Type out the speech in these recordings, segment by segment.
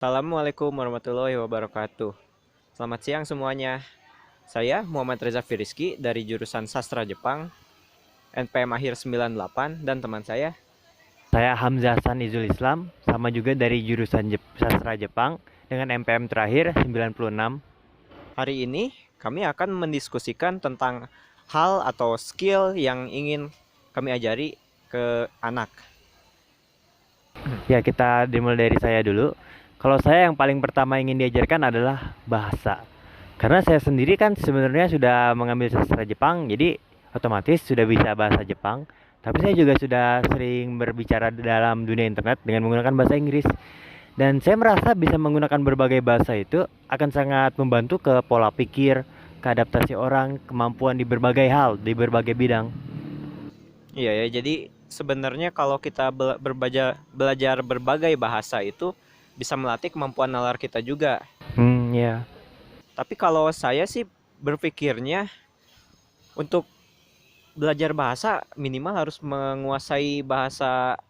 Assalamualaikum warahmatullahi wabarakatuh. Selamat siang semuanya. Saya Muhammad Reza Firiski dari jurusan Sastra Jepang, NPM akhir 98, dan teman saya. Saya Hamzah Hasan Izul Islam, sama juga dari jurusan Sastra Jepang dengan MPM terakhir 96. Hari ini kami akan mendiskusikan tentang hal atau skill yang ingin kami ajari ke anak. Ya, kita dimulai dari saya dulu. Kalau saya yang paling pertama ingin diajarkan adalah bahasa. Karena saya sendiri kan sebenarnya sudah mengambil sastra Jepang, jadi otomatis sudah bisa bahasa Jepang. Tapi saya juga sudah sering berbicara dalam dunia internet dengan menggunakan bahasa Inggris. Dan saya merasa bisa menggunakan berbagai bahasa itu akan sangat membantu ke pola pikir, ke adaptasi orang, kemampuan di berbagai hal, di berbagai bidang. Iya ya, jadi sebenarnya kalau kita belajar berbagai bahasa itu bisa melatih kemampuan nalar kita juga. Ya. Tapi kalau saya sih berpikirnya untuk belajar bahasa minimal harus menguasai bahasa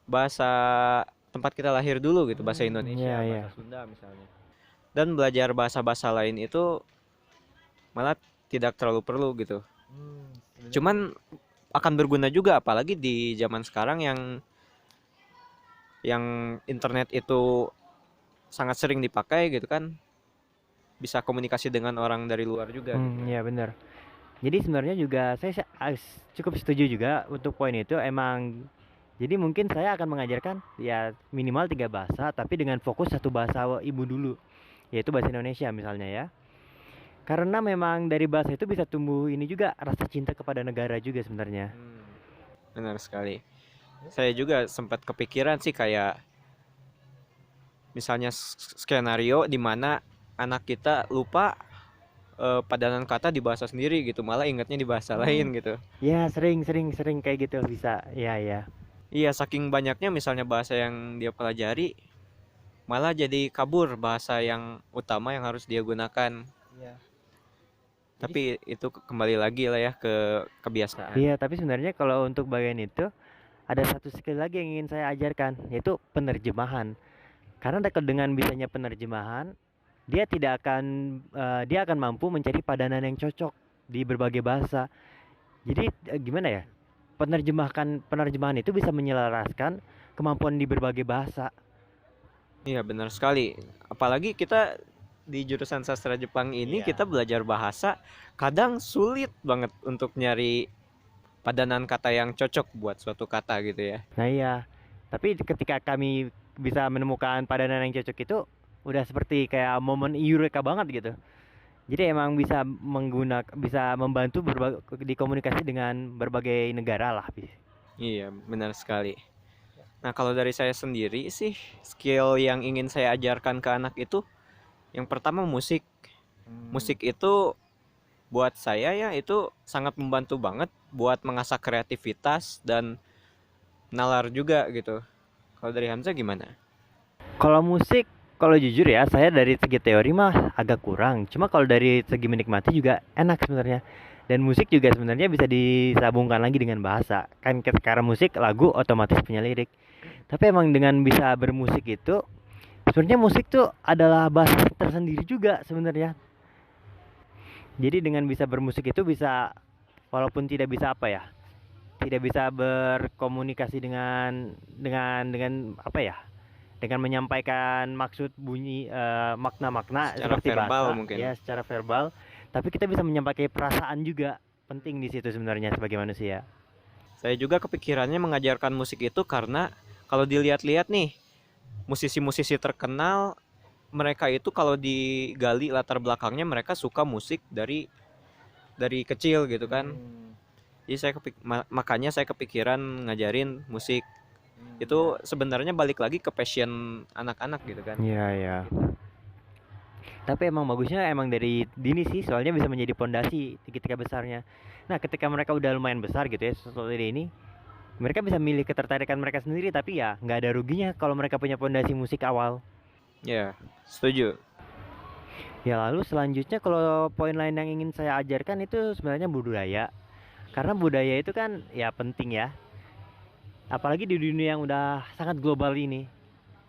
bahasa tempat kita lahir dulu gitu, bahasa Ya, Indonesia, bahasa ya. Sunda misalnya. Dan belajar bahasa-bahasa lain itu malah tidak terlalu perlu gitu. Cuman akan berguna juga apalagi di zaman sekarang yang internet itu sangat sering dipakai gitu kan. Bisa komunikasi dengan orang dari luar juga gitu. Ya benar. Jadi sebenarnya juga cukup setuju juga untuk poin itu. Emang jadi mungkin saya akan mengajarkan ya minimal 3 bahasa, tapi dengan fokus satu bahasa ibu dulu, yaitu bahasa Indonesia misalnya ya. Karena memang dari bahasa itu bisa tumbuh ini juga rasa cinta kepada negara juga sebenarnya. Benar sekali. Saya juga sempat kepikiran sih kayak misalnya skenario di mana anak kita lupa padanan kata di bahasa sendiri gitu, malah ingatnya di bahasa lain gitu. Ya, sering sering sering kayak gitu bisa. Ya, ya. Iya, saking banyaknya misalnya bahasa yang dia pelajari, malah jadi kabur bahasa yang utama yang harus dia gunakan. Iya. Tapi itu kembali lagi lah ya ke kebiasaan. Iya, tapi sebenarnya kalau untuk bagian itu ada satu skill lagi yang ingin saya ajarkan, yaitu penerjemahan. Karena dengan bisanya penerjemahan, dia akan mampu mencari padanan yang cocok di berbagai bahasa. Jadi gimana ya? Penerjemahan itu bisa menyelaraskan kemampuan di berbagai bahasa. Iya, benar sekali. Apalagi kita di jurusan sastra Jepang ini kita Iya. belajar bahasa, kadang sulit banget untuk nyari padanan kata yang cocok buat suatu kata gitu ya. Nah iya, tapi ketika kami bisa menemukan padanan yang cocok itu udah seperti kayak momen eureka banget gitu. Jadi emang bisa membantu dikomunikasi dengan berbagai negara lah. Iya, benar sekali. Nah, kalau dari saya sendiri sih, skill yang ingin saya ajarkan ke anak itu, yang pertama musik. Musik itu buat saya ya itu sangat membantu banget buat mengasah kreativitas dan nalar juga gitu. Kalau dari Hamzah gimana? Kalau musik, kalau jujur ya, saya dari segi teori mah agak kurang. Cuma kalau dari segi menikmati juga enak sebenarnya. Dan musik juga sebenarnya bisa disambungkan lagi dengan bahasa. Kan sekarang musik lagu otomatis punya lirik. Tapi emang dengan bisa bermusik itu, sebenarnya musik tuh adalah bahasa tersendiri juga sebenarnya. Jadi dengan bisa bermusik itu bisa, walaupun tidak bisa apa ya, tidak bisa berkomunikasi dengan apa ya, dengan menyampaikan maksud bunyi, makna-makna Secara seperti verbal bahasa mungkin. ya secara verbal, tapi kita bisa menyampaikan perasaan juga. Penting di situ sebenarnya sebagai manusia. Saya juga kepikirannya mengajarkan musik itu karena kalau dilihat-lihat nih, musisi-musisi terkenal mereka itu kalau digali latar belakangnya mereka suka musik dari kecil gitu kan. Jadi makanya saya kepikiran ngajarin musik. Itu sebenarnya balik lagi ke passion anak-anak gitu kan. Iya, ya. Tapi emang bagusnya emang dari dini sih, soalnya bisa menjadi pondasi ketika besarnya. Nah, ketika mereka udah lumayan besar gitu ya, seperti ini, mereka bisa milih ketertarikan mereka sendiri, tapi ya nggak ada ruginya kalau mereka punya pondasi musik awal. Ya, setuju. Ya lalu selanjutnya kalau poin lain yang ingin saya ajarkan itu sebenarnya budaya. Karena budaya itu kan ya penting ya. Apalagi di dunia yang udah sangat global ini.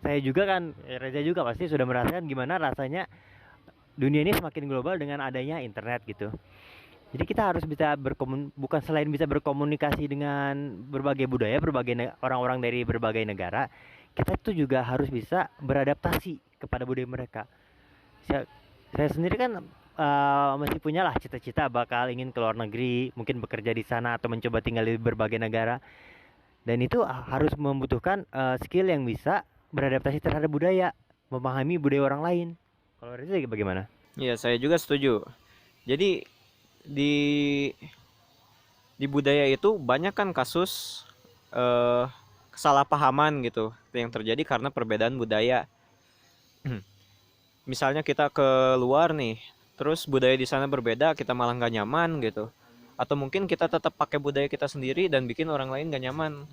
saya juga kan, Reza juga pasti sudah merasakan gimana rasanya dunia ini semakin global dengan adanya internet gitu. Jadi kita harus bisa bukan selain bisa berkomunikasi dengan berbagai budaya, orang-orang dari berbagai negara, kita tuh juga harus bisa beradaptasi kepada budaya mereka. Saya, saya sendiri kan masih punya lah cita-cita bakal ingin ke luar negeri, mungkin bekerja di sana atau mencoba tinggal di berbagai negara. Dan itu harus membutuhkan skill yang bisa beradaptasi terhadap budaya, memahami budaya orang lain. Kalau Reza bagaimana? Iya, saya juga setuju. Jadi di di budaya itu banyak kan kasus eh, kesalahpahaman gitu yang terjadi karena perbedaan budaya. Misalnya kita ke luar nih, terus budaya di sana berbeda, kita malah nggak nyaman gitu. Atau mungkin kita tetap pakai budaya kita sendiri dan bikin orang lain nggak nyaman.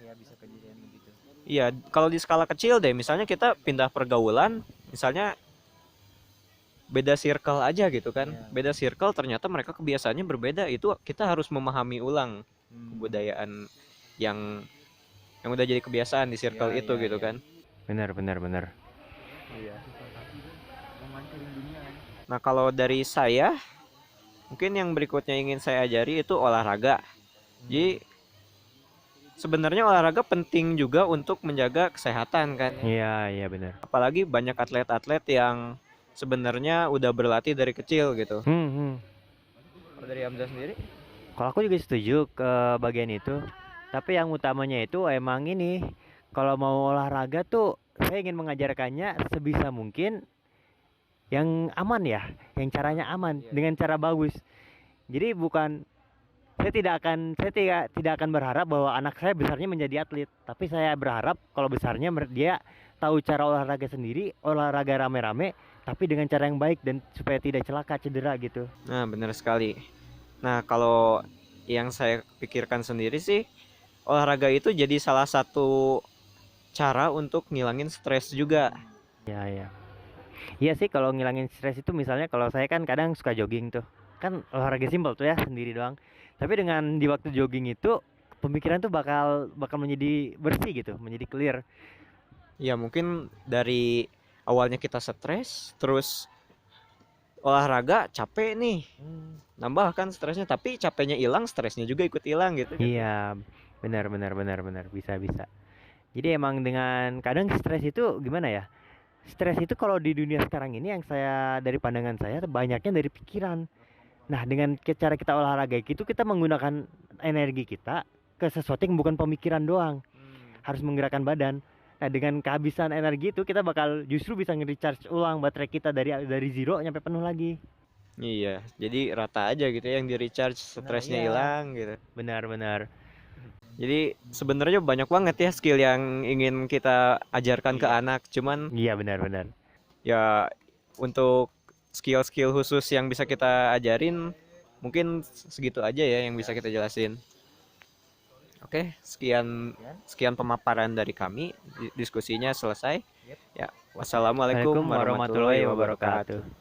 Ya bisa kejadian begitu. Iya, kalau di skala kecil deh, misalnya kita pindah pergaulan, misalnya beda circle aja gitu kan. Iya. Beda circle ternyata mereka kebiasaannya berbeda, itu kita harus memahami ulang kebudayaan yang udah jadi kebiasaan di circle Iya, itu iya, gitu iya. kan. Benar, benar, benar. Iya. Nah, kalau dari saya, mungkin yang berikutnya ingin saya ajari itu olahraga. Jadi sebenarnya olahraga penting juga untuk menjaga kesehatan kan. Iya, iya benar. Apalagi banyak atlet-atlet yang sebenarnya udah berlatih dari kecil gitu. Kalau dari Hamzah sendiri? Kalau aku juga setuju ke bagian itu. Tapi yang utamanya itu emang ini, kalau mau olahraga tuh saya ingin mengajarkannya sebisa mungkin yang aman ya, yang caranya aman Iya. dengan cara bagus. Jadi bukan saya tidak akan berharap bahwa anak saya besarnya menjadi atlet, tapi saya berharap kalau besarnya dia tahu cara olahraga sendiri, olahraga rame-rame, tapi dengan cara yang baik dan supaya tidak celaka cedera gitu. Nah, benar sekali. Nah, kalau yang saya pikirkan sendiri sih, olahraga itu jadi salah satu cara untuk ngilangin stres juga. Ya, ya. Iya sih kalau ngilangin stres itu misalnya kalau saya kan kadang suka jogging tuh. Kan olahraga simpel tuh ya, sendiri doang. Tapi dengan di waktu jogging itu pemikiran tuh bakal bakal menjadi bersih gitu, menjadi clear. Ya, mungkin dari awalnya kita stres, terus olahraga capek nih, nambah kan stresnya, tapi capeknya hilang, stresnya juga ikut hilang gitu kan. Iya, benar benar benar benar, bisa bisa. Jadi emang dengan kadang stres itu gimana ya? Stres itu kalau di dunia sekarang ini yang saya dari pandangan saya banyaknya dari pikiran. Nah, dengan cara kita olahraga itu kita menggunakan energi kita ke sesuatu yang bukan pemikiran doang, harus menggerakkan badan. Nah, dengan kehabisan energi itu kita bakal justru bisa nge-recharge ulang baterai kita dari zero nyampe penuh lagi. Iya, jadi rata aja gitu ya, yang di recharge, stresnya iya. hilang gitu. Benar-benar. Jadi sebenarnya banyak banget ya skill yang ingin kita ajarkan ke anak, cuman Iya, benar-benar. ya untuk skill-skill khusus yang bisa kita ajarin mungkin segitu aja ya yang bisa kita jelasin. Oke, sekian sekian pemaparan dari kami. Diskusinya selesai. Ya, wassalamualaikum Assalamualaikum warahmatullahi warahmatullahi wabarakatuh. wabarakatuh.